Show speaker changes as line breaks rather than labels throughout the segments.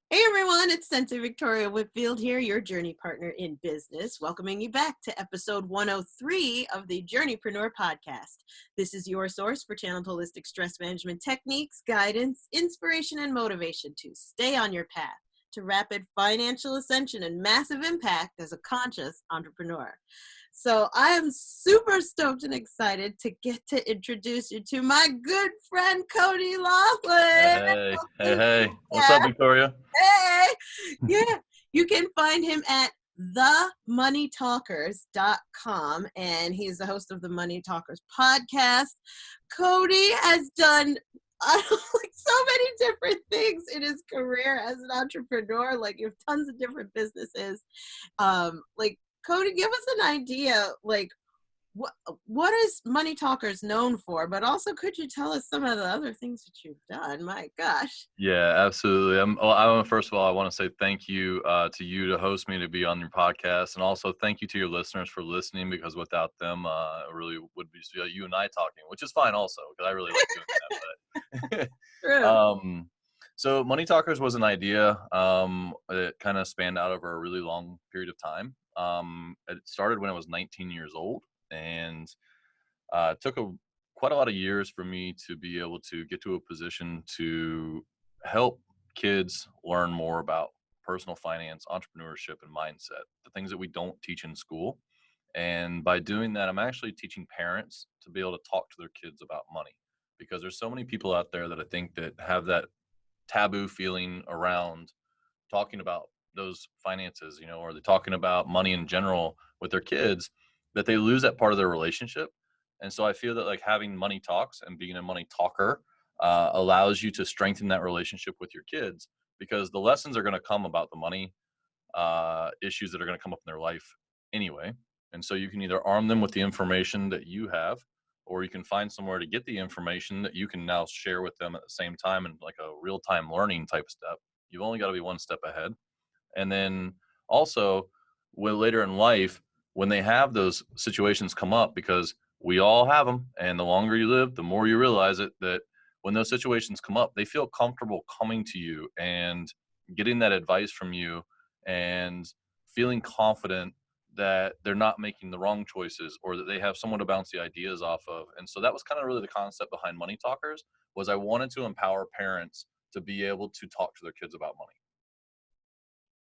Hey everyone, it's Sensei Victoria Whitfield here, your journey partner in business, welcoming you back to episode 103 of the Journeypreneur podcast. This is your source for channeled holistic stress management techniques, guidance, inspiration, and motivation to stay on your path to rapid financial ascension and massive impact as a conscious entrepreneur. So I am super stoked and excited to get to introduce you to my good friend, Cody Loughlin.
Hey. What's up, Victoria?
Hey, yeah, you can find him at themoneytalkers.com, and he's the host of the Money Talkers podcast. Cody has done like so many different things in his career as an entrepreneur. Like, you have tons of different businesses. Like, Cody, give us an idea, like, what is Money Talkers known for? But also, could you tell us some of the other things that you've done? My gosh.
Yeah, absolutely. First of all, I want to say thank you to you to host me to be on your podcast, and also thank you to your listeners for listening, because without them, it really would be you and I talking, which is fine also, because I really like doing that. But
True.
so Money Talkers was an idea. It kind of spanned out over a really long period of time. It started when I was 19 years old, and it took quite a lot of years for me to be able to get to a position to help kids learn more about personal finance, entrepreneurship, and mindset, the things that we don't teach in school. And by doing that, I'm actually teaching parents to be able to talk to their kids about money, because there's so many people out there that I think that have that taboo feeling around talking about those finances, or they're talking about money in general with their kids, that they lose that part of their relationship. And so I feel that, like, having money talks and being a money talker allows you to strengthen that relationship with your kids, because the lessons are going to come about the money issues that are going to come up in their life anyway. And so you can either arm them with the information that you have, or you can find somewhere to get the information that you can now share with them at the same time, and like a real-time learning type step. You've only got to be one step ahead. And then also, later in life, when they have those situations come up, because we all have them, and the longer you live, the more you realize it, that when those situations come up, they feel comfortable coming to you and getting that advice from you, and feeling confident that they're not making the wrong choices, or that they have someone to bounce the ideas off of. And so that was kind of really the concept behind Money Talkers, was I wanted to empower parents to be able to talk to their kids about money.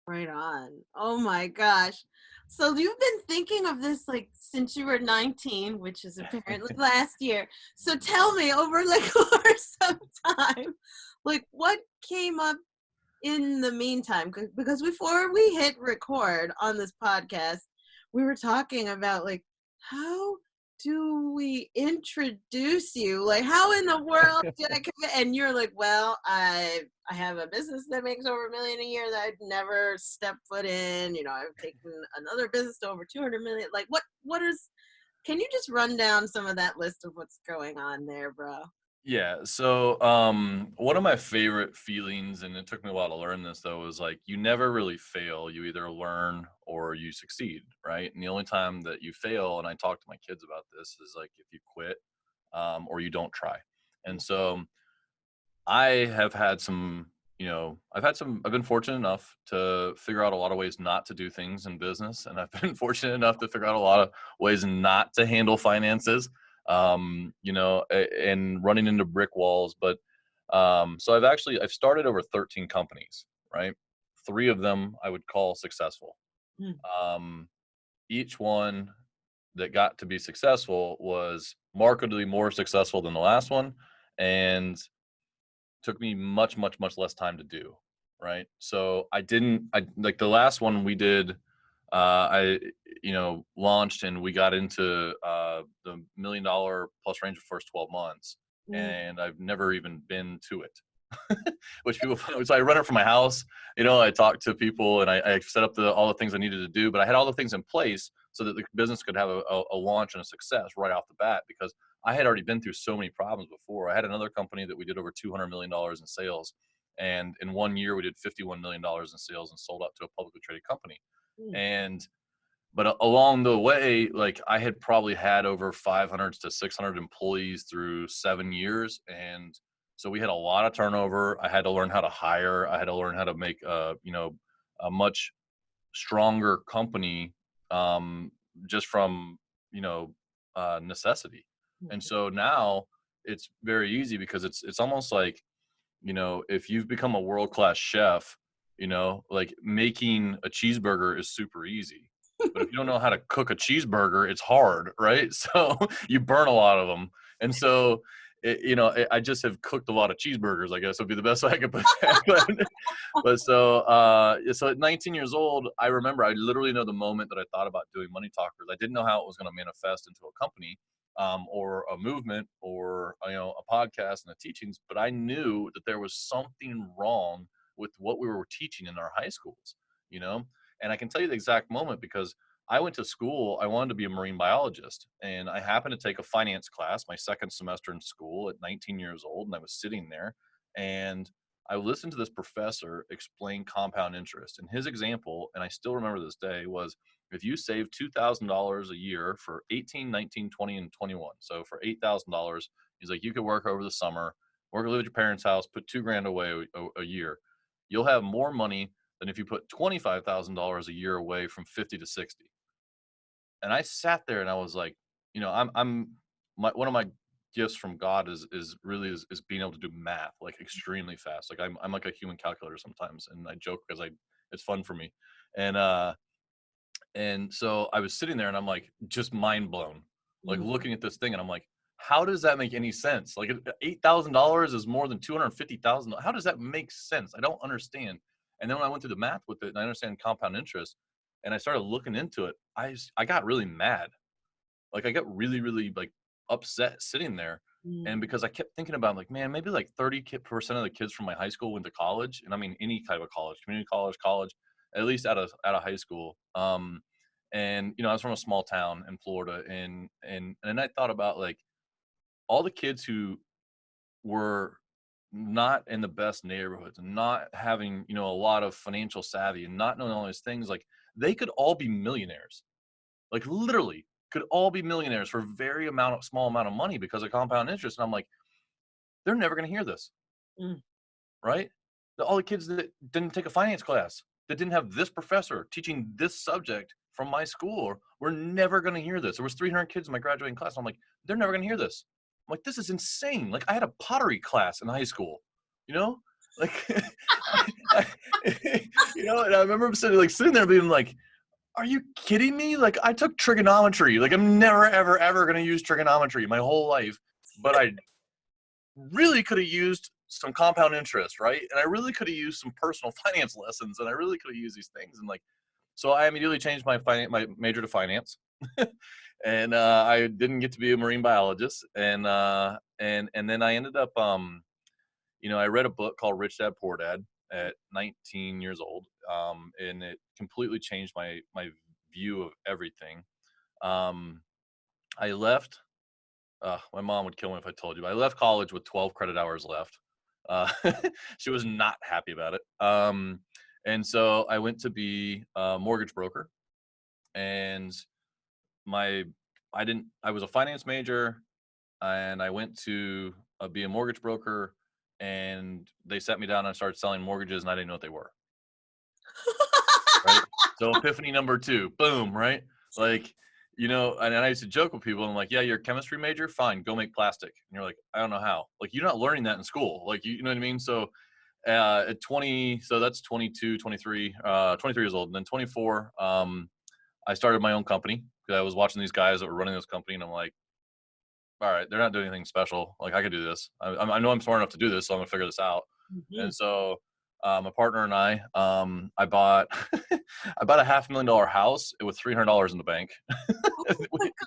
Right on. Oh my gosh. So you've been thinking of this like since you were 19, which is apparently last year. So tell me, over the course of time, like, what came up in the meantime? Because before we hit record on this podcast, we were talking about, like, how do we introduce you? Like, how in the world did I commit? And you're like, well, I have a business that makes over $1 million a year that I'd never stepped foot in. I've taken another business to over 200 million. Like, can you just run down some of that list of what's going on there, bro?
Yeah. So one of my favorite feelings, and it took me a while to learn this though, is like, you never really fail. You either learn or you succeed, right? And the only time that you fail, and I talk to my kids about this, is like if you quit or you don't try. And so I have had some, I've been fortunate enough to figure out a lot of ways not to do things in business. And I've been fortunate enough to figure out a lot of ways not to handle finances, and running into brick walls. But so I've started over 13 companies, right? 3 of them I would call successful.
Mm.
Um, each one that got to be successful was markedly more successful than the last one, and took me much, much, much less time to do. Right. So I like the last one we did, I, launched, and we got into the $1 million plus range of the first 12 months.
Mm.
And I've never even been to it, which people, so I run it from my house, I talked to people, and I set up all the things I needed to do, but I had all the things in place so that the business could have a launch and a success right off the bat, because I had already been through so many problems before. I had another company that we did over $200 million in sales. And in 1 year, we did $51 million in sales and sold out to a publicly traded company.
Mm.
But along the way, like, I had probably had over 500 to 600 employees through 7 years. And So we had a lot of turnover. I had to learn how to hire. I had to learn how to make a much stronger company, just from necessity. And so now it's very easy because it's almost like, if you've become a world-class chef, like making a cheeseburger is super easy. But if you don't know how to cook a cheeseburger, it's hard, right? So you burn a lot of them. And so, I just have cooked a lot of cheeseburgers, I guess would be the best way I could put that. So at 19 years old, I remember, I literally know the moment that I thought about doing Money Talkers. I didn't know how it was going to manifest into a company, or a movement, or a podcast and the teachings, but I knew that there was something wrong with what we were teaching in our high schools, and I can tell you the exact moment because I went to school. I wanted to be a marine biologist, and I happened to take a finance class my second semester in school at 19 years old, and I was sitting there, and I listened to this professor explain compound interest, and his example, and I still remember this day, was if you save $2,000 a year for 18, 19, 20, and 21. So for $8,000, he's like, you could work over the summer, live at your parents' house, put $2,000 away a year. You'll have more money than if you put $25,000 a year away from 50 to 60. And I sat there and I was like, one of my gifts from God is being able to do math like extremely fast. Like I'm like a human calculator sometimes, and I joke because it's fun for me. And so I was sitting there and I'm like, just mind blown, like looking at this thing, and I'm like, how does that make any sense? Like $8,000 is more than $250,000. How does that make sense? I don't understand. And then when I went through the math with it and I understand compound interest and I started looking into it, I got really mad. Like I got really, really like upset sitting there. And because I kept thinking about, like, man, maybe like 30% of the kids from my high school went to college. And I mean, any type of college, community college, at least out of high school. And I was from a small town in Florida, and I thought about like all the kids who were not in the best neighborhoods and not having, a lot of financial savvy and not knowing all these things, like they could all be millionaires, like literally could all be millionaires for a very small amount of money because of compound interest. And I'm like, they're never going to hear this. Right? All the kids that didn't take a finance class, that didn't have this professor teaching this subject from my school, were never going to hear this. There was 300 kids in my graduating class. I'm like, they're never going to hear this. I'm like, this is insane. Like I had a pottery class in high school, like, and I remember sitting there being like, are you kidding me? Like I took trigonometry. Like I'm never, ever, ever going to use trigonometry my whole life, but I really could have used some compound interest, right? And I really could have used some personal finance lessons, and I really could have used these things. And like, so I immediately changed my major to finance, and I didn't get to be a marine biologist. And then I ended up, I read a book called Rich Dad Poor Dad at 19 years old, and it completely changed my view of everything. I left. My mom would kill me if I told you, but I left college with 12 credit hours left. She was not happy about it. And so I went to be a mortgage broker, and I was a finance major, and I went to be a mortgage broker, and they sat me down and I started selling mortgages, and I didn't know what they were. Right. So epiphany number 2, boom. Right. Like, and I used to joke with people. I'm like, yeah, you're a chemistry major. Fine. Go make plastic. And you're like, I don't know how. Like, you're not learning that in school. Like, you know what I mean? So at 20, so that's 22, 23, 23 years old. And then 24, I started my own company because I was watching these guys that were running this company. And I'm like, all right, they're not doing anything special. Like I could do this. I know I'm smart enough to do this. So I'm gonna figure this out. And so my partner and I bought I bought a $500,000 house with $300 in the bank.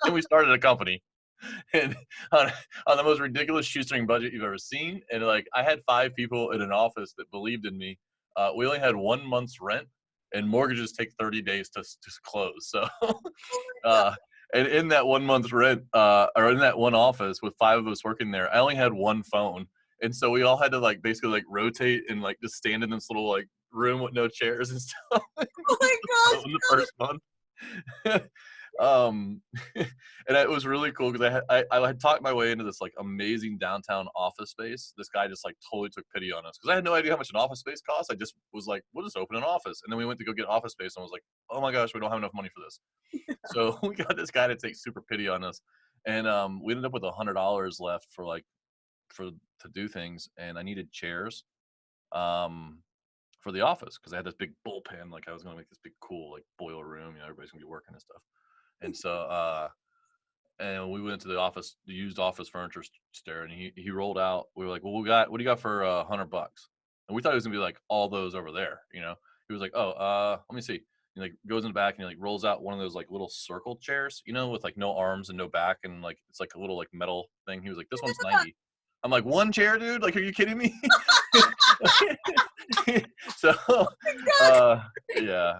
And we started a company, and on the most ridiculous shoestring budget you've ever seen. And like I had 5 people in an office that believed in me. We only had 1 month's rent, and mortgages take 30 days to close. So and in that 1 month's rent, or in that one office with 5 of us working there, I only had one phone. And so we all had to like basically like rotate and like just stand in this little like room with no chairs and stuff.
Oh my gosh.
In the first month. um, and it was really cool because I had talked my way into this like amazing downtown office space. This guy just like totally took pity on us because I had no idea how much an office space costs. I just was like, we'll just open an office. And then we went to go get office space and I was like, oh my gosh, we don't have enough money for this. So we got this guy to take super pity on us. And we ended up with $100 left for like to do things. And I needed chairs for the office because I had this big bullpen. Like I was going to make this big cool like boiler room. You know, everybody's gonna be working and stuff. And so and we went to the office, the used office furniture store, and he rolled out. We were like, well, what do you got for $100? And we thought it was gonna be like all those over there, you know. He was like, oh, let me see. He like goes in the back and he like rolls out one of those like little circle chairs, you know, with like no arms and no back, and like it's like a little like metal thing. He was like, this one's 90. I'm like, one chair, dude? Like, are you kidding me? So yeah.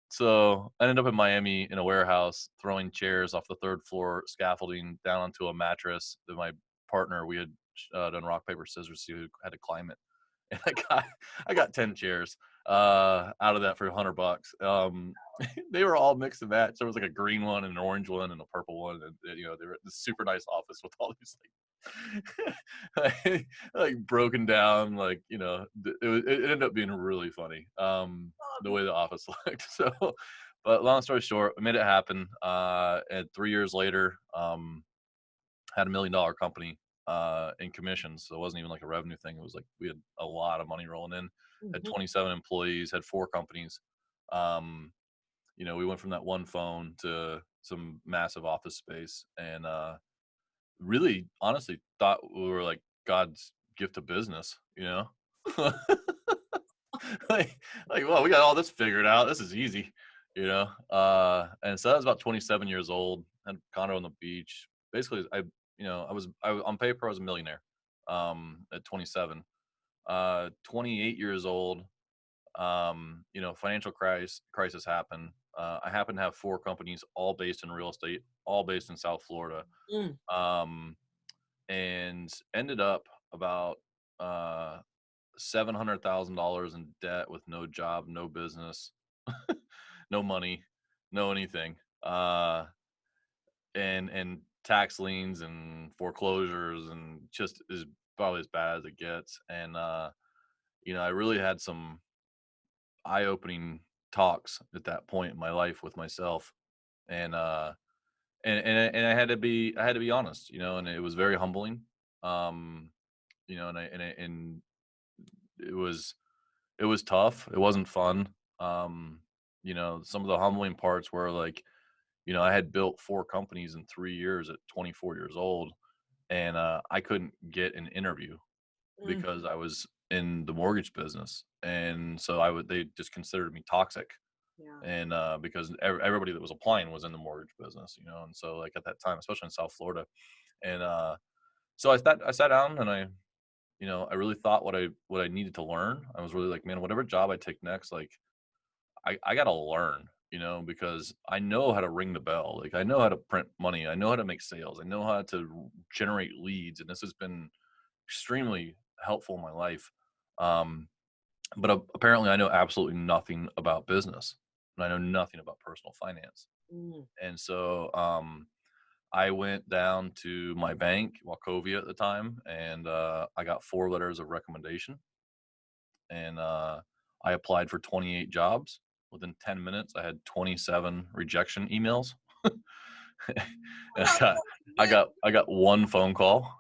So I ended up in Miami in a warehouse throwing chairs off the third floor scaffolding down onto a mattress that my partner, we had done rock, paper, scissors, who had to climb it. And I got 10 chairs out of that for $100. They were all mixed and matched. There was like a green one and an orange one and a purple one. And you know, they were this super nice office with all these like broken down, like, you know, it ended up being really funny, the way the office looked. So, but long story short, we made it happen. And 3 years later, had $1 million company in commissions. So it wasn't even like a revenue thing. It was like we had a lot of money rolling in. Had 27 employees, had 4 companies. You know, we went from that one phone to some massive office space, and really honestly thought we were like God's gift to business, you know. like well, we got all this figured out, this is easy, you know. And so I was about 27 years old, had a condo on the beach. Basically I on paper I was a millionaire at 27. 28 years old, you know, financial crisis happened. I happen to have 4 companies, all based in real estate, all based in South Florida.
Mm.
And ended up about $700,000 in debt with no job, no business, no money, no anything, and tax liens and foreclosures, and just is probably as bad as it gets. And you know, I really had some eye-opening talks at that point in my life with myself, and and I had to be honest, you know, and it was very humbling. You know, and it was tough. It wasn't fun. You know, some of the humbling parts were like, you know, I had built 4 companies in 3 years at 24 years old, and I couldn't get an interview
Mm.
because I was in the mortgage business, and so they just considered me toxic.
Yeah.
And because everybody that was applying was in the mortgage business, you know, and so like at that time, especially in South Florida, and so I sat down and you know, I really thought what I needed to learn. I was really like, man, whatever job I take next, like I got to learn, you know, because I know how to ring the bell. Like I know how to print money. I know how to make sales. I know how to generate leads. And this has been extremely helpful in my life. But apparently I know absolutely nothing about business, and I know nothing about personal finance.
Mm.
And so, I went down to my bank, Wachovia at the time, and I got 4 letters of recommendation, and I applied for 28 jobs. Within 10 minutes, I had 27 rejection emails. And I got 1 phone call,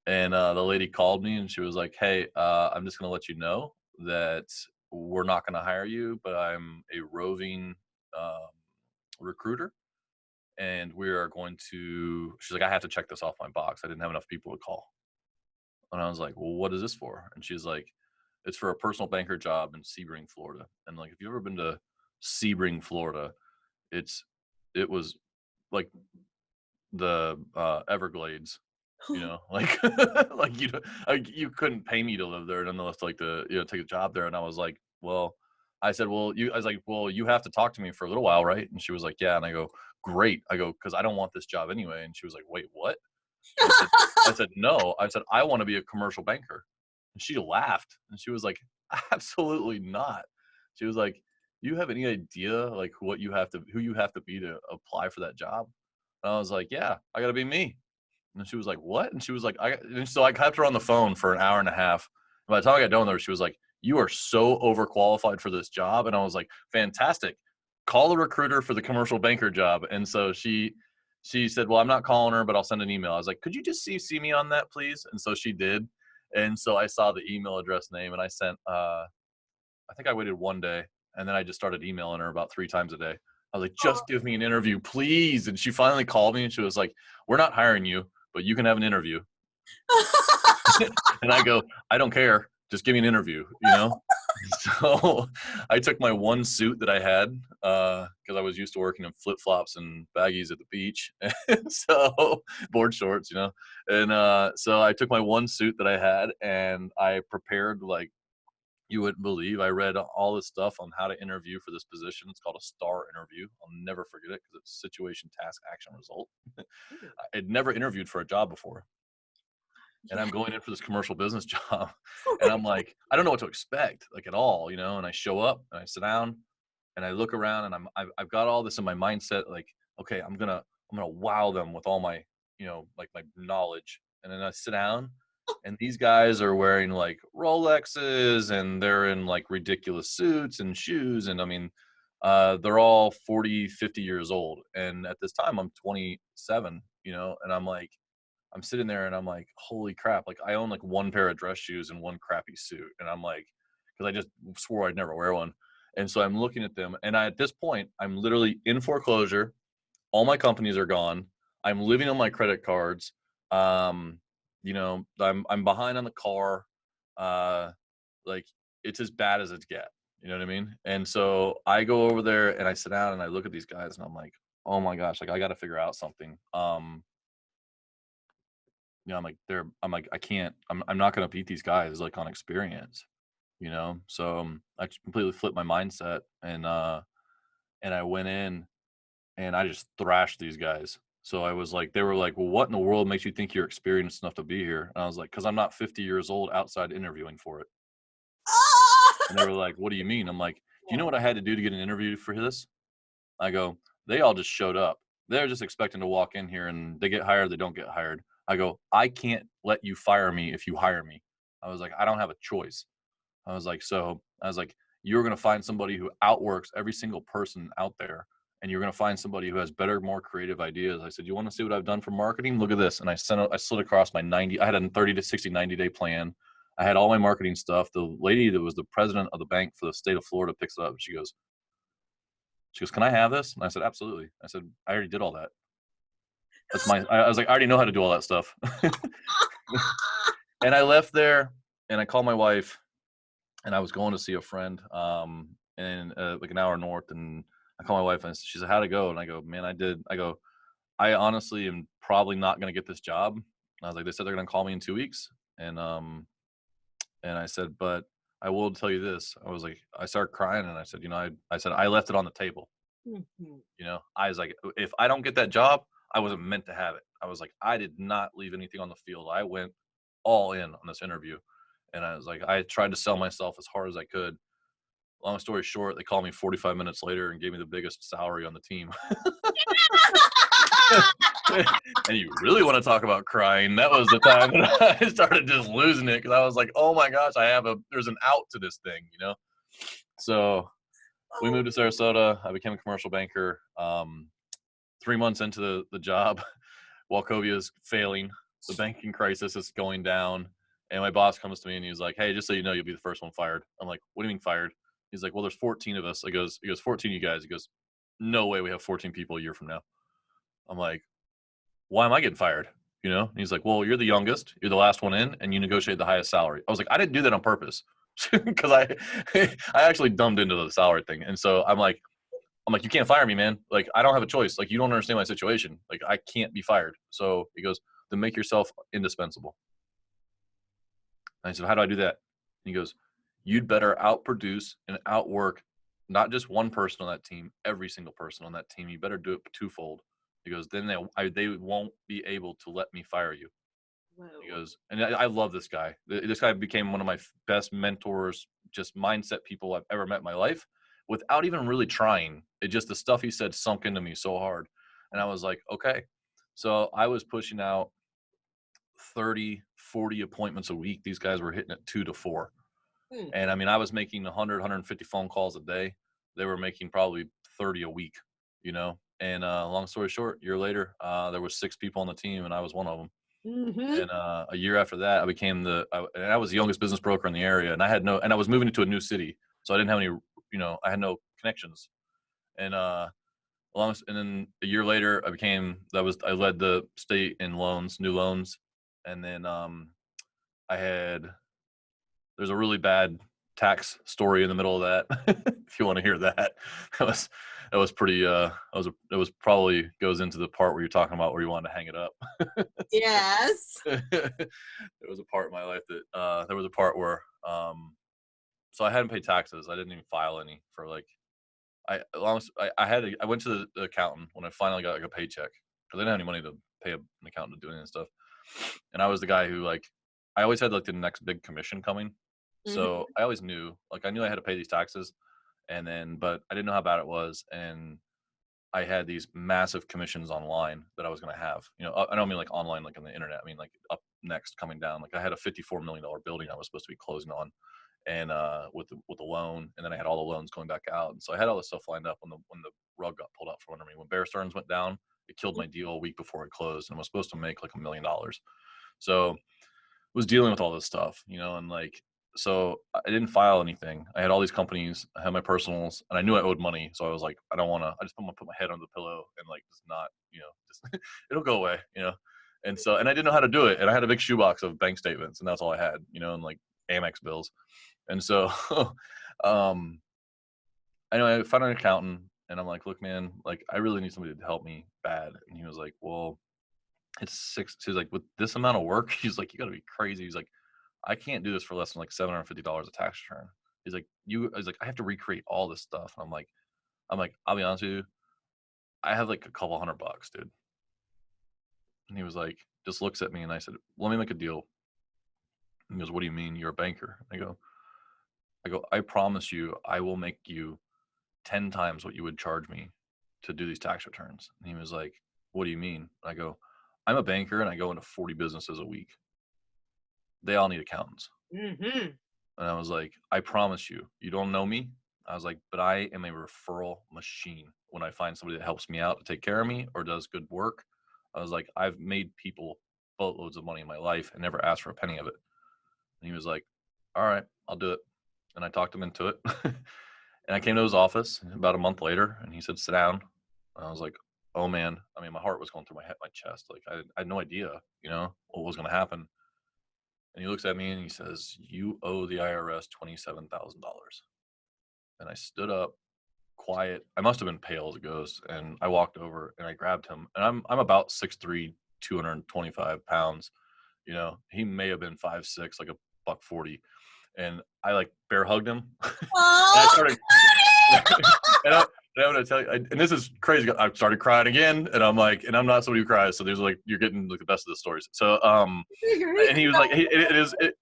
and the lady called me and she was like, "Hey, I'm just gonna let you know that we're not gonna hire you, but I'm a roving um, recruiter, and we are going to." She's like, "I have to check this off my box. I didn't have enough people to call." And I was like, "Well, what is this for?" And she's like, "It's for a personal banker job in Sebring, Florida." And like, if you've ever been to Sebring, Florida, it's it was like the Everglades, you know, like like you couldn't pay me to live there nonetheless, like to, you know, take a job there. And I was like, well, I was like, well, you have to talk to me for a little while, right? And she was like, yeah. And I go, great. I go, because I don't want this job anyway. And she was like, wait, what? I said, no. I said, I want to be a commercial banker. And she laughed and she was like, absolutely not. She was like, you have any idea like who you have to be to apply for that job? And I was like, yeah, I got to be me. And she was like, what? And she was like, and so I kept her on the phone for an hour and a half. By the time I got done with her, she was like, you are so overqualified for this job. And I was like, fantastic. Call a recruiter for the commercial banker job. And so she said, well, I'm not calling her, but I'll send an email. I was like, could you just CC me on that, please? And so she did. And so I saw the email address name and I sent, I think I waited one day and then I just started emailing her about 3 times a day. I was like, just give me an interview, please. And she finally called me and she was like, we're not hiring you, but you can have an interview. And I go, I don't care. Just give me an interview, you know? So I took my one suit that I had because I was used to working in flip-flops and baggies at the beach. So board shorts, you know? And so I took my one suit that I had and I prepared like, you wouldn't believe. I read all this stuff on how to interview for this position. It's called a STAR interview. I'll never forget it because it's situation, task, action, result. I'd never interviewed for a job before. And
Yeah.
I'm going in for this commercial business job. And I'm like, I don't know what to expect, like at all, you know? And I show up and I sit down and I look around and I've got all this in my mindset, like, okay, I'm gonna wow them with all my, you know, like my knowledge. And then I sit down and these guys are wearing like Rolexes and they're in like ridiculous suits and shoes. And I mean, they're all 40, 50 years old. And at this time I'm 27, you know, and I'm sitting there and I'm like, holy crap. Like I own like one pair of dress shoes and one crappy suit. And I'm like, cause I just swore I'd never wear one. And so I'm looking at them and at this point, I'm literally in foreclosure. All my companies are gone. I'm living on my credit cards. Um, you know, I'm behind on the car. Uh, like it's as bad as it's get. You know what I mean? And so I go over there and I sit down and I look at these guys and I'm like, oh my gosh, like I got to figure out something. You know, I'm like, I can't, I'm not going to beat these guys like on experience, you know? So I just completely flipped my mindset and I went in and I just thrashed these guys. So I was like, they were like, well, what in the world makes you think you're experienced enough to be here? And I was like, cause I'm not 50 years old outside interviewing for it. And they were like, what do you mean? I'm like, do you know what I had to do to get an interview for this? I go, they all just showed up. They're just expecting to walk in here and they get hired, they don't get hired. I go, I can't let you fire me if you hire me. I was like, I don't have a choice. I was like, you're going to find somebody who outworks every single person out there. And you're going to find somebody who has better, more creative ideas. I said, you want to see what I've done for marketing? Look at this. And I slid across my 90, I had a 30 to 60, 90-day plan. I had all my marketing stuff. The lady that was the president of the bank for the state of Florida picks it up. She goes, can I have this? And I said, absolutely. I said, I already did all that. I was like, I already know how to do all that stuff. And I left there and I called my wife and I was going to see a friend in like an hour north. And I called my wife and she said, how'd it go? And I go, man, I go, I honestly am probably not going to get this job. And I was like, they said they're going to call me in 2 weeks. And I said, but I will tell you this. I was like, I started crying and I said, you know, I said, I left it on the table. You know, I was like, if I don't get that job, I wasn't meant to have it. I was like, I did not leave anything on the field. I went all in on this interview. And I was like, I tried to sell myself as hard as I could. Long story short, they called me 45 minutes later and gave me the biggest salary on the team. And you really want to talk about crying? That was the time that I started just losing it because I was like, oh my gosh, there's an out to this thing, you know? So we moved to Sarasota. I became a commercial banker. 3 months into the job, Wachovia is failing. The banking crisis is going down. And my boss comes to me and he's like, hey, just so you know, you'll be the first one fired. I'm like, what do you mean fired? He's like, well, there's 14 of us. He goes, 14 you guys. He goes, no way we have 14 people a year from now. I'm like, why am I getting fired? You know? And he's like, well, you're the youngest. You're the last one in and you negotiate the highest salary. I was like, I didn't do that on purpose because I actually dumbed into the salary thing. And so I'm like, you can't fire me, man. Like, I don't have a choice. Like, you don't understand my situation. Like, I can't be fired. So he goes, then make yourself indispensable. And I said, how do I do that? And he goes, you'd better outproduce and outwork not just one person on that team, every single person on that team. You better do it twofold. He goes, then they won't be able to let me fire you.
Whoa.
He goes, and I love this guy. This guy became one of my best mentors, just mindset people I've ever met in my life. without even really trying. It just, the stuff he said sunk into me so hard. And I was like, okay. So I was pushing out 30, 40 appointments a week. These guys were hitting at 2 to 4.
Mm.
And I mean, I was making 100, 150 phone calls a day. They were making probably 30 a week, you know? And long story short, a year later, there was 6 people on the team and I was one of them.
Mm-hmm.
And a year after that, I became and I was the youngest business broker in the area, and I was moving into a new city. So I didn't have any, I had no connections. And and then a year later, I led the state in loans, new loans. And then I had, there's a really bad tax story in the middle of that. If you want to hear that, that was pretty, it was probably goes into the part where you're talking about where you wanted to hang it up.
Yes.
There was a part in my life that, there was a part where, so I hadn't paid taxes. I didn't even file any for like, I went to the accountant when I finally got like a paycheck because I didn't have any money to pay an accountant to do any of this stuff. And I was the guy who like, I always had like the next big commission coming.
Mm-hmm.
So I always I knew I had to pay these taxes but I didn't know how bad it was. And I had these massive commissions online that I was going to have, I don't mean like online, like on the internet. I mean, like up next coming down, like I had a $54 million building I was supposed to be closing on, and with the loan, and then I had all the loans going back out, and so I had all this stuff lined up when the rug got pulled out from under me. When Bear Stearns went down, it killed my deal a week before it closed, and I was supposed to make like $1 million. So was dealing with all this stuff, and like, so I didn't file anything. I had all these companies, I had my personals, and I knew I owed money. So I was like, I don't want to, I just want to put my head on the pillow and like, just not, just, it'll go away. And so, and I didn't know how to do it. And I had a big shoebox of bank statements and that's all I had, and like Amex bills. And so, um, I know I found an accountant and I'm like, look, man, like I really need somebody to help me bad. And he was like, well, it's six. He's like, with this amount of work, he's like, you gotta be crazy. He's like, I can't do this for less than like $750 a tax return. He's like, I have to recreate all this stuff. And I'm like, I'll be honest with you, I have like a couple $100, dude. And he was like, just looks at me and I said, let me make a deal. And he goes, what do you mean? You're a banker? I go, I promise you, I will make you 10 times what you would charge me to do these tax returns. And he was like, what do you mean? I go, I'm a banker and I go into 40 businesses a week. They all need accountants.
Mm-hmm.
And I was like, I promise you, you don't know me. I was like, but I am a referral machine. When I find somebody that helps me out to take care of me or does good work, I was like, I've made people boatloads of money in my life and never asked for a penny of it. And he was like, all right, I'll do it. And I talked him into it. And I came to his office about a month later and he said, sit down. And I was like, oh man. I mean, my heart was going through my chest. Like I had no idea, what was going to happen. And he looks at me and he says, you owe the IRS $27,000. And I stood up, quiet. I must have been pale as a ghost. And I walked over and I grabbed him. And I'm about 6'3", 225 pounds. He may have been 5'6", like a buck 40. And I like bear hugged him. And I
Oh,
started, and I'm gonna tell you, and this is crazy. I started crying again, and I'm like, and I'm not somebody who cries, so there's like, you're getting like the best of the stories. So, and he was like, hey,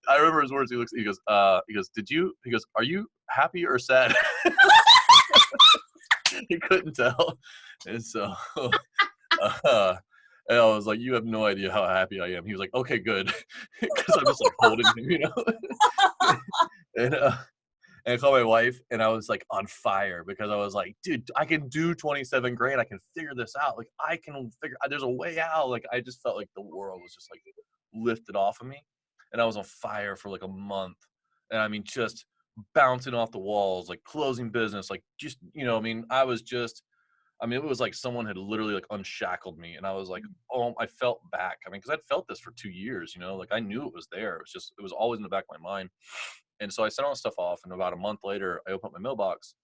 I remember his words. He goes, are you happy or sad? He couldn't tell, and so, and I was like, you have no idea how happy I am. He was like, okay, good, because I'm just like holding him, and and I called my wife and I was like on fire because I was like, dude, I can do 27 grand. I can figure this out. Like there's a way out. Like I just felt like the world was just like lifted off of me. And I was on fire for like a month. And I mean, just bouncing off the walls, like closing business, like just, it was like someone had literally like unshackled me. And I was like, oh, I felt back. I mean, cause I'd felt this for 2 years, like I knew it was there. It was always in the back of my mind. And so I sent all this stuff off, and about a month later, I open up my mailbox,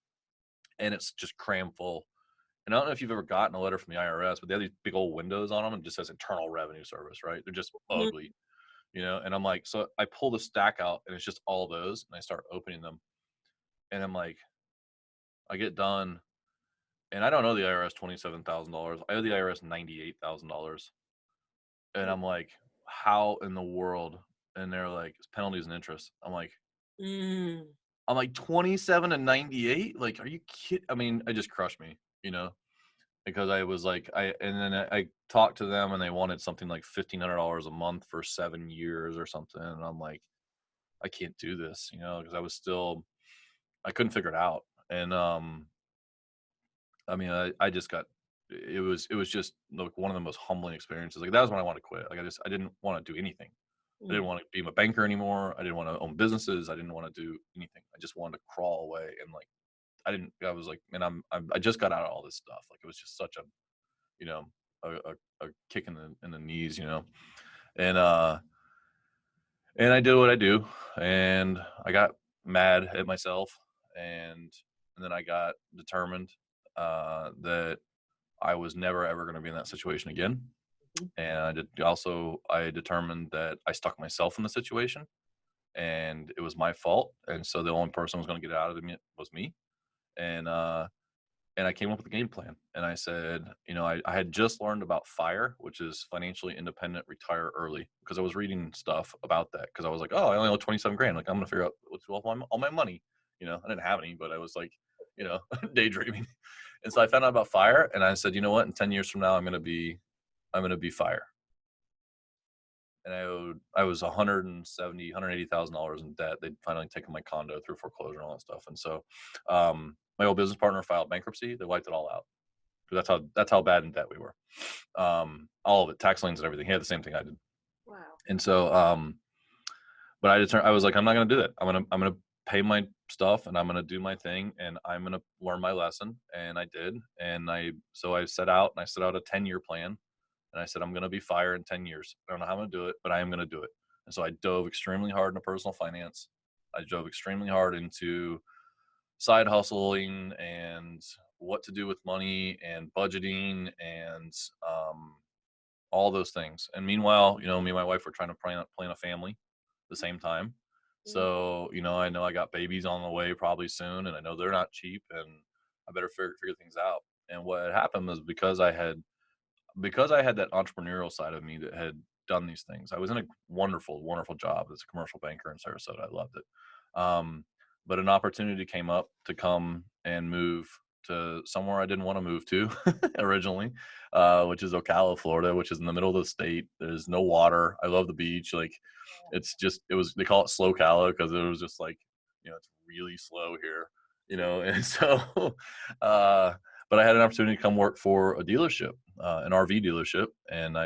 and it's just cram full. And I don't know if you've ever gotten a letter from the IRS, but they have these big old windows on them, and it just says Internal Revenue Service, right? They're just ugly, And I'm like, so I pull the stack out, and it's just all those, and I start opening them, and I'm like, I get done, and I don't owe the IRS $27,000. I owe the IRS $98,000, and I'm like, how in the world? And they're like, it's penalties and interest. I'm like,
mm.
I'm like 27 and 98. Like, are you kidding? I mean, it just crushed me, because I was like, and then I talked to them and they wanted something like $1,500 a month for 7 years or something. And I'm like, I can't do this, because I couldn't figure it out. And, I mean, I just got, it was just like one of the most humbling experiences. Like, that was when I wanted to quit. Like, I didn't want to do anything. I didn't
Mm.
want to be a banker anymore. I didn't want to own businesses. I didn't want to do anything. I just wanted to crawl away. And like, I was like, man, I just got out of all this stuff. Like, it was just such a, you know, a kick in the knees, and, and I did what I do, and I got mad at myself, and, and then I got determined, that I was never ever going to be in that situation again.
Mhm.
And I determined that I stuck myself in the situation and it was my fault. And so the only person who was going to get out of it was me. And, and I came up with a game plan. And I said, I had just learned about FIRE, which is financially independent, retire early, because I was reading stuff about that. Because I was like, oh, I only owe 27 grand. Like, I'm going to figure out what's all my money. I didn't have any, but I was like, daydreaming. And so I found out about FIRE, and I said, you know what? In 10 years from now, I'm going to be FIRE. And I was 170, $180,000 in debt. They'd finally taken my condo through foreclosure and all that stuff. And so, my old business partner filed bankruptcy. They wiped it all out. That's how bad in debt we were. All of it, tax liens and everything. He had the same thing I did.
Wow.
And so, but I was like, I'm not going to do that. I'm going to pay my stuff and I'm going to do my thing and I'm going to learn my lesson. And I did. And so I set out a 10-year plan. And I said, I'm going to be FIRE in 10 years. I don't know how I'm going to do it, but I am going to do it. And so I dove extremely hard into personal finance. I dove extremely hard into side hustling and what to do with money and budgeting and, all those things. And meanwhile, me and my wife were trying to plan a family at the same time.
Mm.
So, I know I got babies on the way probably soon, and I know they're not cheap, and I better figure things out. And what had happened was because I had that entrepreneurial side of me that had done these things. I was in a wonderful, wonderful job as a commercial banker in Sarasota. I loved it. But an opportunity came up to come and move to somewhere I didn't want to move to originally, which is Ocala, Florida, which is in the middle of the state. There's no water. I love the beach. Like, they call it slow Cala because it was just like, it's really slow here, and so, but I had an opportunity to come work for a dealership, an RV dealership, and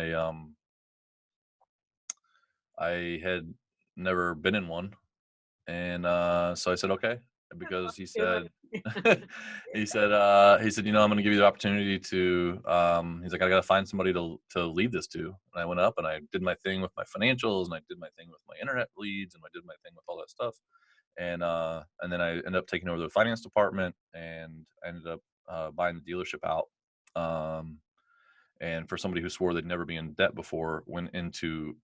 I had never been in one, and so I said okay, because he said he said, I'm going to give you the opportunity to. He's like, I got to find somebody to lead this to, and I went up and I did my thing with my financials, and I did my thing with my internet leads, and I did my thing with all that stuff, and then I ended up taking over the finance department, and I ended up buying the dealership out. And for somebody who swore they'd never be in debt before, went into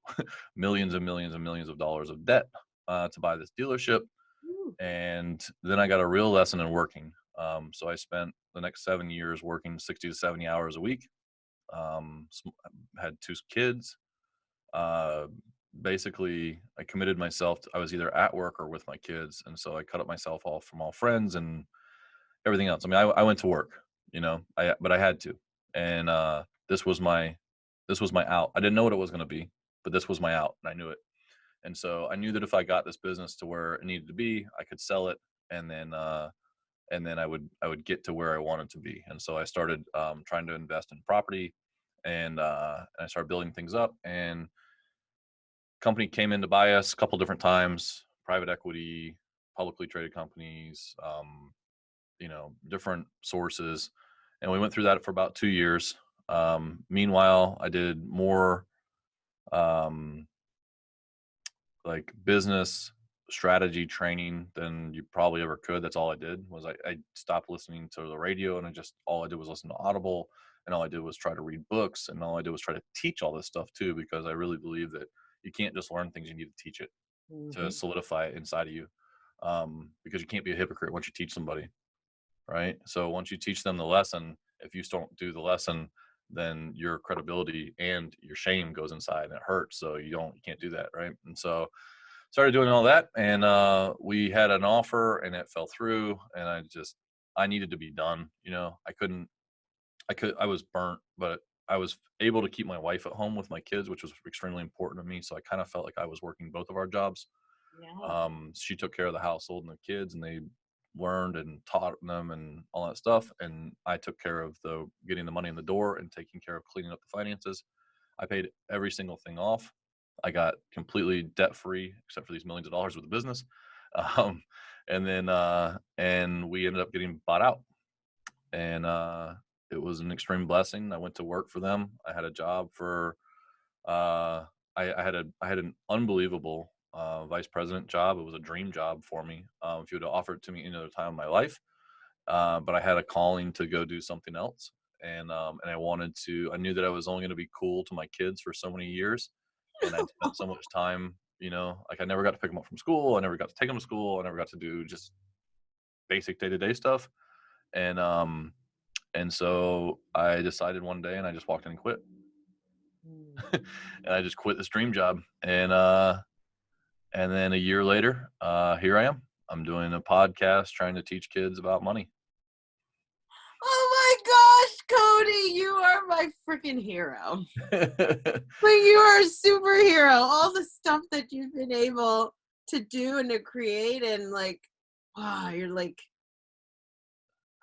millions and millions and millions of dollars of debt to buy this dealership.
Ooh.
And then I got a real lesson in working. So I spent the next 7 years working 60 to 70 hours a week. Had 2 kids. Uh, Basically, I committed myself. I was either at work or with my kids. And so I cut up myself off from all friends and everything else. I mean, I went to work, but I had to. And this was my out. I didn't know what it was going to be, but this was my out, and I knew it. And so I knew that if I got this business to where it needed to be, I could sell it, and then I would get to where I wanted to be. And so I started trying to invest in property, and I started building things up. And company came in to buy us a couple different times, private equity, publicly traded companies, different sources. And we went through that for about 2 years. Meanwhile, I did more um, like business strategy training than you probably ever could. That's all I did was I stopped listening to the radio, and all I did was listen to Audible, and all I did was try to read books, and all I did was try to teach all this stuff too, because I really believe that you can't just learn things, you need to teach it to
Mhm.
solidify it inside of you. Because you can't be a hypocrite once you teach somebody, right? So once you teach them the lesson, if you don't do the lesson, then your credibility and your shame goes inside and it hurts. So you can't do that, right? And so started doing all that, and we had an offer, and it fell through, and I needed to be done. I was burnt, but I was able to keep my wife at home with my kids, which was extremely important to me. So I kind of felt like I was working both of our jobs.
Yeah.
She took care of the household and the kids, and they learned and taught them and all that stuff. And I took care of the getting the money in the door and taking care of cleaning up the finances. I paid every single thing off. I got completely debt free, except for these millions of dollars with the business. Um, and we ended up getting bought out. And it was an extreme blessing. I went to work for them. I had a job for uh, I had an unbelievable vice president job. It was a dream job for me. If you would have offered it to me any other time in my life, but I had a calling to go do something else, and I knew that I was only going to be cool to my kids for so many years, and I'd spent so much time, like I never got to pick them up from school. I never got to take them to school. I never got to do just basic day-to-day stuff, and um, and so I decided one day, and I just walked in and quit.
Mm.
And I just quit this dream job. And then a year later, here I am. I'm doing a podcast trying to teach kids about money.
Oh my gosh, Cody, you are my freaking hero. Like, you are a superhero. All the stuff that you've been able to do and to create, and like, wow, you're like,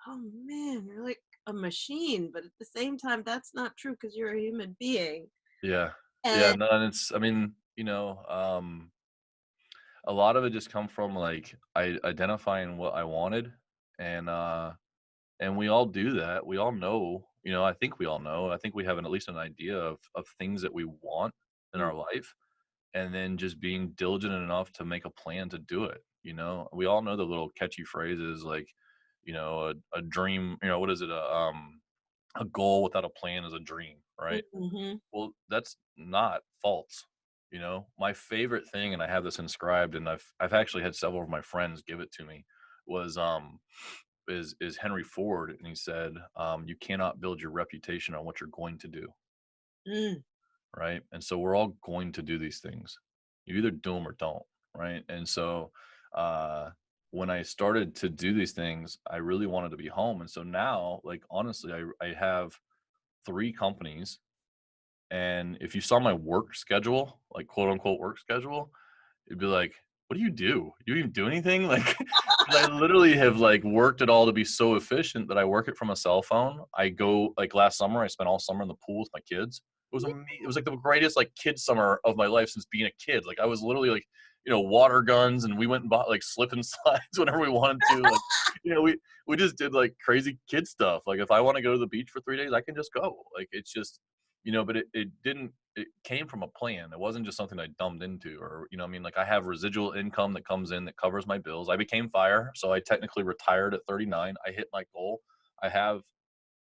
oh man, you're like a machine. But at the same time, that's not true because you're a human being.
Yeah. Yeah.
And
No, and I mean, a lot of it just come from like identifying what I wanted. And we all do that. We all know, I think we all know. I think we have at least an idea of things that we want in
mm,
our life, and then just being diligent enough to make a plan to do it. We all know the little catchy phrases like, a dream, what is it? A goal without a plan is a dream, right?
mhm,
Well, that's not false. My favorite thing, and I have this inscribed, and I've actually had several of my friends give it to me, was is Henry Ford, and he said, you cannot build your reputation on what you're going to do,
mm,
right? And so we're all going to do these things. You either do them or don't, right? And so uh, when I started to do these things, I really wanted to be home. And so now, like honestly, I have 3 companies, and if you saw my work schedule, like quote unquote work schedule, it'd be like, what do you do? You even do anything? Like, 'cause I literally have like worked it all to be so efficient that I work it from a cell phone. I go like last summer, I spent all summer in the pool with my kids. It was
yeah.
amazing. It was like the greatest like kid summer of my life since being a kid. Like I was literally like, water guns, and we went and bought like slip and slides whenever we wanted to. Like, we just did like crazy kid stuff. Like if I want to go to the beach for 3 days, I can just go. Like it's just, but it didn't, it came from a plan. It wasn't just something I dumbed into, or, I mean, like I have residual income that comes in that covers my bills. I became fire. So I technically retired at 39. I hit my goal. I have,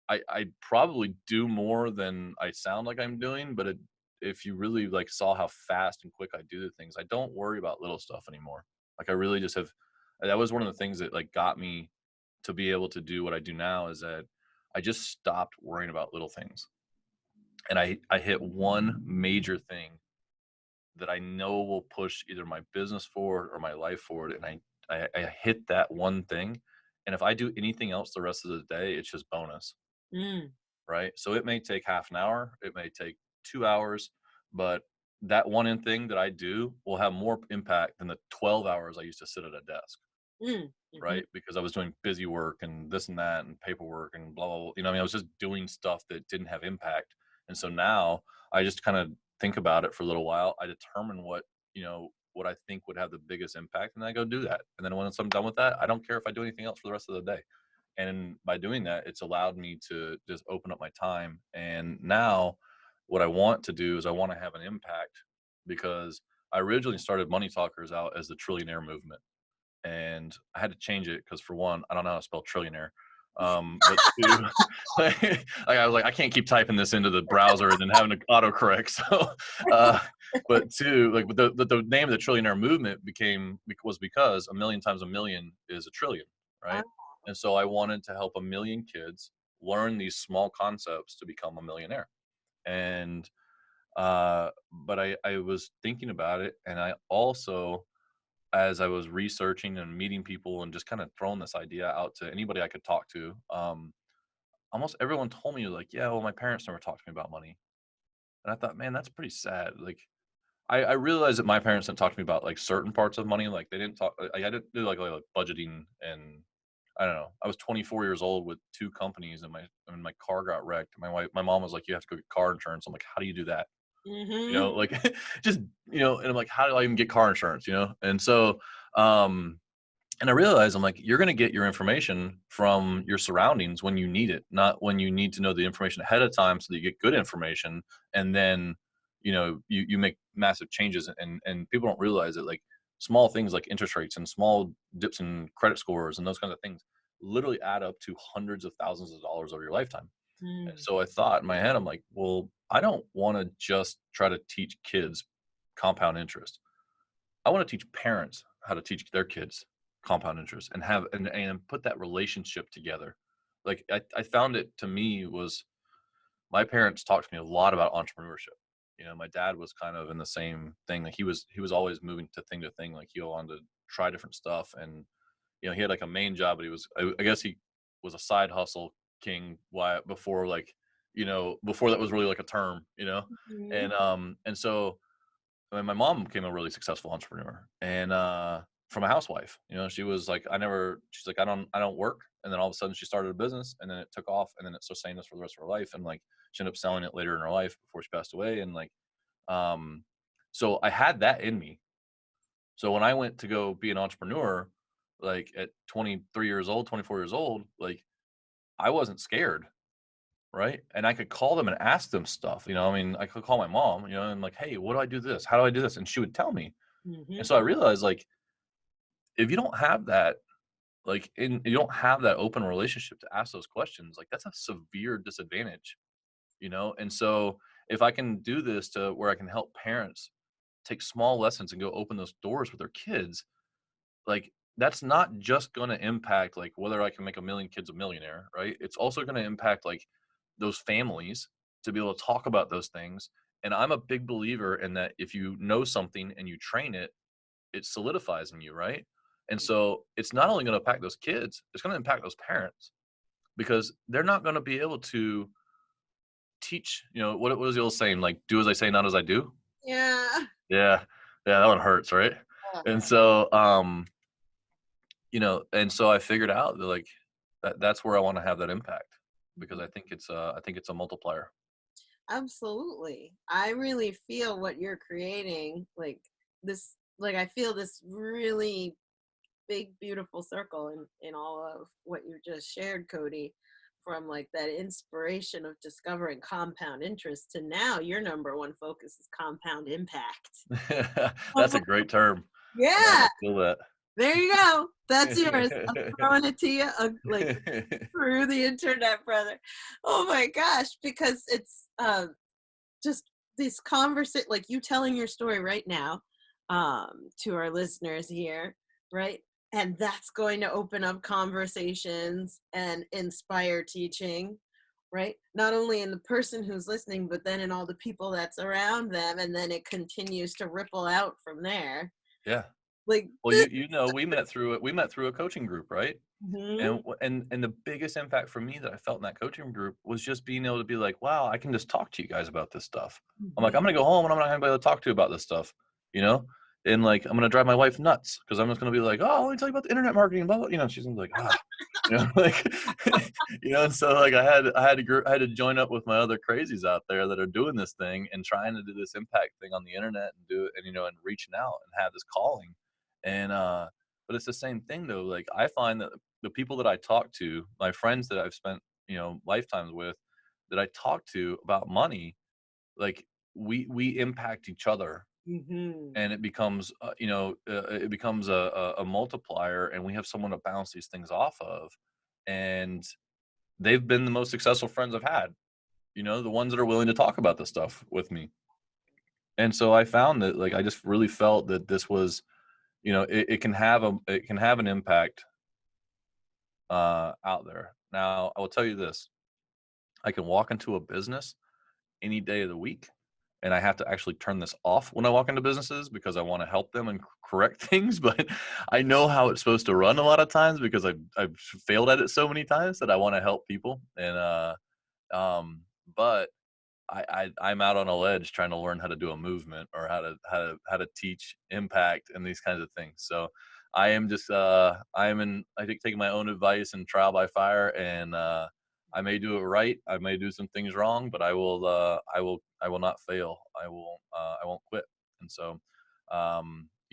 I probably do more than I sound like I'm doing, but if you really like saw how fast and quick I do the things, I don't worry about little stuff anymore. Like I really just have, that was one of the things that like got me to be able to do what I do now, is that I just stopped worrying about little things. And I hit one major thing that I know will push either my business forward or my life forward. And I hit that one thing. And if I do anything else the rest of the day, it's just bonus.
Mm,
Right. So it may take half an hour, it may take 2 hours, but that one thing that I do will have more impact than the 12 hours I used to sit at a desk.
mm, mhm,
Right. Because I was doing busy work and this and that and paperwork and blah, blah, blah. I mean, I was just doing stuff that didn't have impact. And so now I just kind of think about it for a little while. I determine what I think would have the biggest impact, and I go do that. And then once I'm done with that, I don't care if I do anything else for the rest of the day. And by doing that, it's allowed me to just open up my time. And now what I want to do is I want to have an impact, because I originally started Money Talkers out as the trillionaire movement, and I had to change it because, for one, I don't know how to spell trillionaire. But two, like, I was like, I can't keep typing this into the browser and then having to autocorrect. So, uh, but two, like the name of the trillionaire movement was because a million times a million is a trillion,
ah,
right? And so I wanted to help a million kids learn these small concepts to become a millionaire. And But I was thinking about it, and I also, as I was researching and meeting people and just kind of throwing this idea out to anybody I could talk to, almost everyone told me like, yeah, well, my parents never talked to me about money. And I thought, man, that's pretty sad. Like, I realized that my parents didn't talk to me about like certain parts of money. Like they didn't talk, I didn't do like budgeting, and I don't know. I was 24 years old with two companies, and my car got wrecked. My mom was like, you have to go get car insurance. I'm like, how do you do that? You
Mm-hmm.
know, like just, and I'm like, how do I even get car insurance? And so, um, and I realized, I'm like, you're going to get your information from your surroundings when you need it, not when you need to know the information ahead of time so that you get good information. And then, you make massive changes, and people don't realize it. Like small things like interest rates and small dips in credit scores and those kinds of things literally add up to hundreds of thousands of dollars over your lifetime. And
Mm-hmm.
so I thought in my head, I'm like, well, I don't want to just try to teach kids compound interest. I want to teach parents how to teach their kids compound interest and have and put that relationship together. Like I found it to me was my parents talked to me a lot about entrepreneurship. My dad was kind of in the same thing. Like he was always moving to thing. Like he wanted to try different stuff, and he had like a main job, but I guess he was a side hustle king. Why before before that was really like a term. And so I mean, my mom became a really successful entrepreneur, and from a housewife. She was like, she's like, I don't work. And then all of a sudden she started a business, and then it took off, and then it sustained us for the rest of her life. And like, she ended up selling it later in her life before she passed away. And like, um, so I had that in me. So when I went to go be an entrepreneur, like at 23 years old, 24 years old, like I wasn't scared. Right. And I could call them and ask them stuff. I mean, I could call my mom, and like, hey, what do I do this? How do I do this? And she would tell me. And
Mm-hmm.
so I realized, like, if you don't have that, like, you don't have that open relationship to ask those questions, like, that's a severe disadvantage, And so if I can do this to where I can help parents take small lessons and go open those doors with their kids, like, that's not just going to impact, like, whether I can make a million kids a millionaire, right? It's also going to impact, like, those families to be able to talk about those things. And I'm a big believer in that if you know something and you train it, it solidifies in you, right? And so it's not only going to impact those kids, it's going to impact those parents because they're not going to be able to teach, what is the old saying, like, do as I say, not as I do?
Yeah.
Yeah. Yeah, that one hurts, right? And so, and so I figured out that like that's where I want to have that impact because I think it's a multiplier.
Absolutely. I really feel what you're creating, like I feel this really big, beautiful circle in all of what you just shared, Cody, from like that inspiration of discovering compound interest to now your number one focus is compound impact.
That's a great term. I'm gonna
Yeah,
steal that.
there you go. That's yours. I'm throwing it to you like through the internet, brother. Oh my gosh, because it's just this conversation, like you telling your story right now to our listeners here, right? And that's going to open up conversations and inspire teaching, right? Not only in the person who's listening, but then in all the people that's around them. And then it continues to ripple out from there.
Yeah.
Like,
Well, we met through a coaching group, right?
mm-hmm,
And the biggest impact for me that I felt in that coaching group was just being able to be like, wow, I can just talk to you guys about this stuff. I'm like,
mm-hmm.
I'm gonna go home and I'm not gonna be able to talk to you about this stuff, you know? And like I'm gonna drive my wife nuts because I'm just gonna be like, oh, let me tell you about the internet marketing, blah, blah. She's gonna be like, like and so like I had to join up with my other crazies out there that are doing this thing and trying to do this impact thing on the internet and do it and reaching out and have this calling. And but it's the same thing though. Like I find that the people that I talk to, my friends that I've spent, lifetimes with, that I talk to about money, like we impact each other,
Mm-hmm.
and it becomes a multiplier, and we have someone to bounce these things off of, and they've been the most successful friends I've had. The ones that are willing to talk about this stuff with me. And so I found that like I just really felt that this was, it can have an impact out there. Now, I will tell you this: I can walk into a business any day of the week, and I have to actually turn this off when I walk into businesses because I want to help them and correct things. But I know how it's supposed to run a lot of times because I've failed at it so many times that I want to help people. And um, but I'm out on a ledge trying to learn how to do a movement or how to teach impact and these kinds of things. So I am just I think taking my own advice and trial by fire, and I may do it right, I may do some things wrong, but I will not fail. I won't quit. And so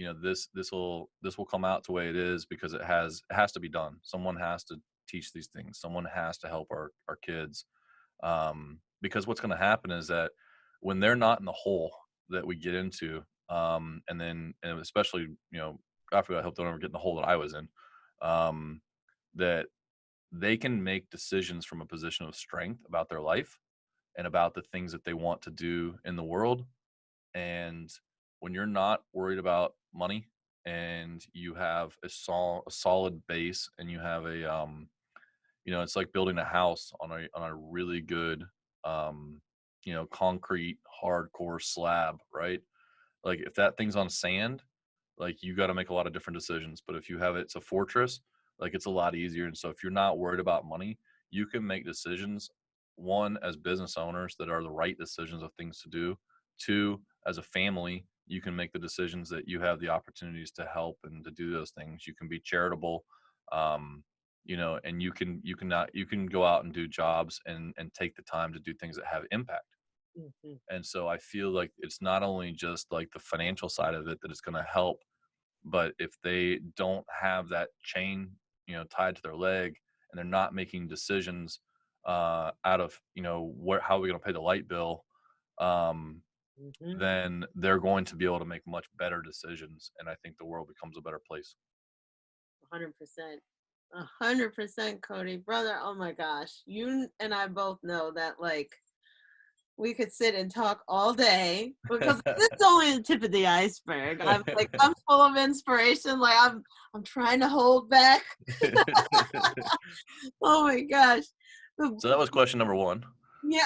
this will come out the way it is because it has to be done. Someone has to teach these things. Someone has to help our kids, because what's going to happen is that when they're not in the hole that we get into, and especially, God forbid, I hope they don't ever get in the hole that I was in, that they can make decisions from a position of strength about their life and about the things that they want to do in the world. And when you're not worried about money and you have a solid base, and you have it's like building a house on a really good, um, concrete hardcore slab, right? Like if that thing's on sand, like you got to make a lot of different decisions. But if you have it's a fortress, like it's a lot easier. And so if you're not worried about money, you can make decisions. One, as business owners, that are the right decisions of things to do. Two, as a family, you can make the decisions that you have the opportunities to help and to do those things. You can be charitable, um, and you can go out and do jobs and take the time to do things that have impact.
Mhm.
And so I feel like it's not only just like the financial side of it that it's going to help, but if they don't have that chain, tied to their leg, and they're not making decisions out of, how are we going to pay the light bill, um,
Mhm.
then they're going to be able to make much better decisions. And I think the world becomes a better place.
100%. 100%, Cody. Brother, oh my gosh. You and I both know that, like, we could sit and talk all day because this is only the tip of the iceberg. I'm full of inspiration. Like I'm trying to hold back. Oh my gosh. The-
So that was question number one.
Yeah.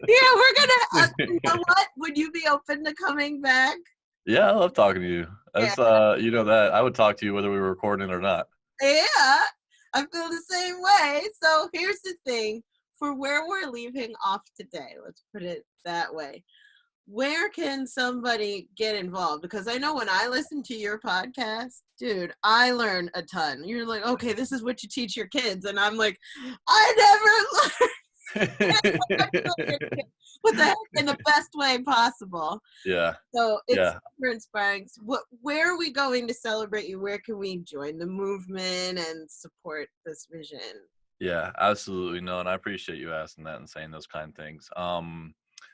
Yeah, we're gonna you know what? Would you be open to coming back?
Yeah, I love talking to you.
Yeah.
That's that I would talk to you whether we were recording or not.
Yeah. I feel the same way. So here's the thing. For where we're leaving off today, let's put it that way. Where can somebody get involved? Because I know when I listen to your podcast, dude, I learn a ton. You're like, okay, this is what you teach your kids. And I'm like, I never learned what the heck in the best way possible.
Yeah.
So it's
Yeah.
super inspiring. So where are we going to celebrate you? Where can we join the movement and support this vision?
Yeah, absolutely. No, and I appreciate you asking that and saying those kind of things.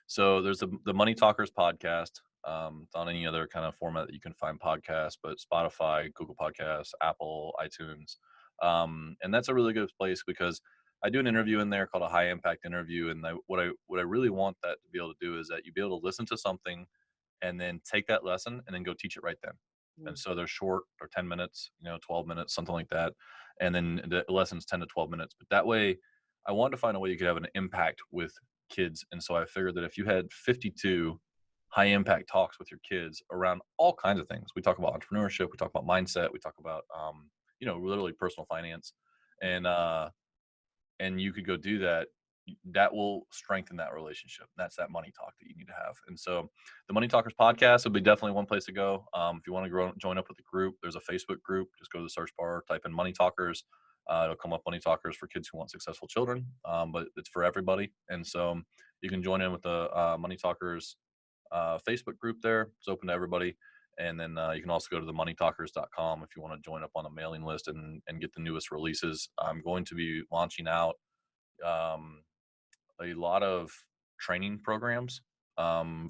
So there's the Money Talkers podcast. It's on any other kind of format that you can find podcasts, but Spotify, Google Podcasts, Apple, iTunes. And that's a really good place because I do an interview in there called a high impact interview. And what I really want that to be able to do is that you be able to listen to something and then take that lesson and then go teach it right then. And so they're short, or 10 minutes, 12 minutes, something like that. And then the lesson's 10 to 12 minutes. But that way, I wanted to find a way you could have an impact with kids. And so I figured that if you had 52 high impact talks with your kids around all kinds of things, we talk about entrepreneurship, we talk about mindset, we talk about, literally personal finance. And you could go do that, that will strengthen that relationship. That's that money talk that you need to have. And so the Money Talkers podcast would be definitely one place to go. If you want to join up with the group, there's a Facebook group. Just go to the search bar, type in Money Talkers. It'll come up Money Talkers for kids who want successful children, but it's for everybody. And so you can join in with the Money Talkers Facebook group there. It's open to everybody. And then you can also go to the moneytalkers.com if you want to join up on the mailing list and get the newest releases. I'm going to be launching out um, a lot of training programs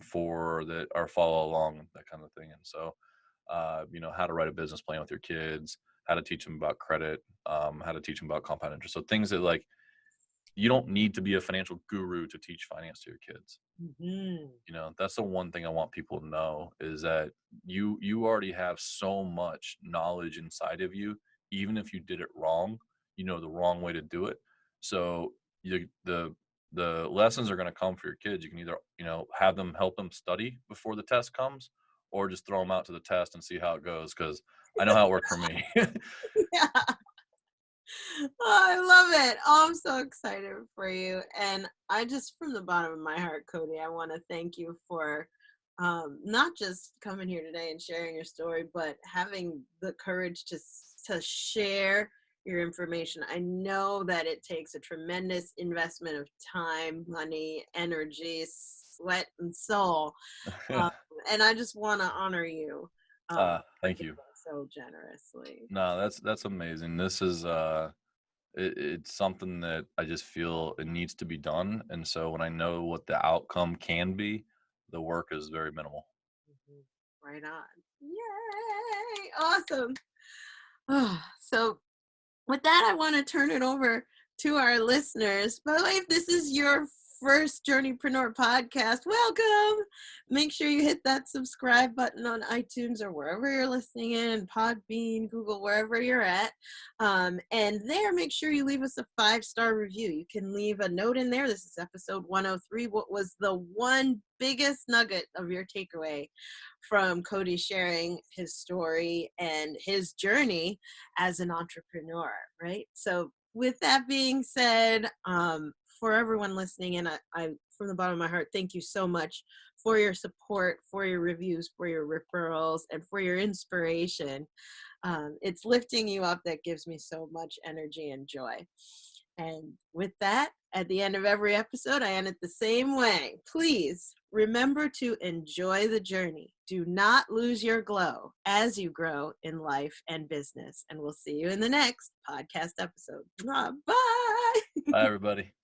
for that are follow along, that kind of thing. And so, how to write a business plan with your kids, how to teach them about credit, how to teach them about compound interest. So things that, like, you don't need to be a financial guru to teach finance to your kids.
Mm-hmm.
That's the one thing I want people to know is that you already have so much knowledge inside of you. Even if you did it wrong, you know the wrong way to do it. So the the lessons are going to come for your kids. You can either, have them help them study before the test comes, or just throw them out to the test and see how it goes. Cause I know how it worked for me.
Yeah. Oh, I love it. Oh, I'm so excited for you. And I just, from the bottom of my heart, Cody, I want to thank you for not just coming here today and sharing your story, but having the courage to share your information. I know that it takes a tremendous investment of time, money, energy, sweat, and soul. Um, and I just want to honor you.
Thank you.
So generously.
No, that's amazing. This is it's something that I just feel it needs to be done. And so when I know what the outcome can be, the work is very minimal.
Right on. Yay! Awesome. So with that, I want to turn it over to our listeners. By the way, if this is your first Journeypreneur podcast, welcome. Make sure you hit that subscribe button on iTunes or wherever you're listening in, Podbean, Google, wherever you're at. And there, make sure you leave us a 5-star review. You can leave a note in there. This is episode 103. What was the one biggest nugget of your takeaway from Cody sharing his story and his journey as an entrepreneur, right? So with that being said, for everyone listening in, I from the bottom of my heart, thank you so much for your support, for your reviews, for your referrals, and for your inspiration. It's lifting you up that gives me so much energy and joy. And with that, at the end of every episode, I end it the same way. Please remember to enjoy the journey. Do not lose your glow as you grow in life and business. And we'll see you in the next podcast episode. Bye.
Bye, everybody.